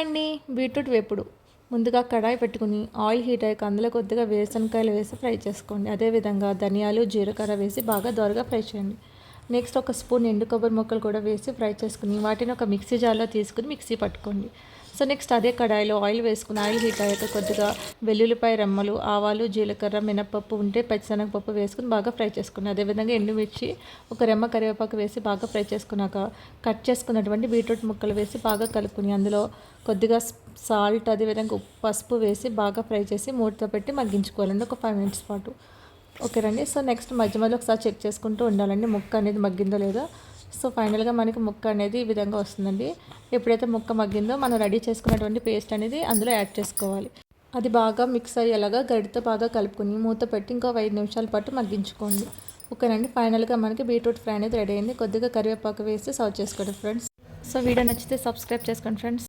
అండి. బీట్రూట్ వేపుడు. ముందుగా కడాయి పెట్టుకుని ఆయిల్ హీట్ అయ్యాక అందులో కొద్దిగా వేరుశనగకాయలు వేసి ఫ్రై చేసుకోండి. అదేవిధంగా ధనియాలు, జీలకర్ర వేసి బాగా దోరగా ఫ్రై చేయండి. నెక్స్ట్ ఒక స్పూన్ ఎండు కొబ్బరి ముక్కలు కూడా వేసి ఫ్రై చేసుకుని వాటిని ఒక మిక్సీ జార్లో తీసుకుని మిక్సీ పట్టుకోండి. సో నెక్స్ట్ అదే కడాయిలో ఆయిల్ వేసుకుని ఆయిల్ హీట్ అయ్యాక కొద్దిగా వెల్లుల్లిపాయ రెమ్మలు, ఆవాలు, జీలకర్ర, మినపప్పు ఉంటే పచ్చిశనగపప్పు వేసుకుని బాగా ఫ్రై చేసుకోండి. అదేవిధంగా ఎండుమిర్చి, ఒక రెమ్మ కరివేపాకు వేసి బాగా ఫ్రై చేసుకున్నాక కట్ చేసుకున్నటువంటి బీట్రూట్ ముక్కలు వేసి బాగా కలుపుకుని అందులో కొద్దిగా సాల్ట్, అదేవిధంగా పసుపు వేసి బాగా ఫ్రై చేసి మూతతో పెట్టి మగ్గించుకోవాలండి ఒక 5 మినిట్స్ పాటు. ఓకేనండి. సో నెక్స్ట్ మధ్య మధ్యలో ఒకసారి చెక్ చేసుకుంటూ ఉండాలండి ముక్క అనేది మగ్గిందో లేదో. సో ఫైనల్గా మనకి ముక్క అనేది ఈ విధంగా వస్తుందండి. ఎప్పుడైతే ముక్క మగ్గిందో మనం రెడీ చేసుకున్నటువంటి పేస్ట్ అనేది అందులో యాడ్ చేసుకోవాలి. అది బాగా మిక్స్ అయ్యేలాగా గరిటతో బాగా కలుపుకొని మూత పెట్టి ఇంకో 5 నిమిషాల పాటు మగ్గించుకోండి. ఓకేనండి. ఫైనల్గా మనకి బీట్రూట్ ఫ్రై అనేది రెడీ అయింది. కొద్దిగా కరివేపాకు వేసి సర్వ్ చేసుకోండి ఫ్రెండ్స్. సో వీడియో నచ్చితే సబ్స్క్రైబ్ చేసుకోండి ఫ్రెండ్స్.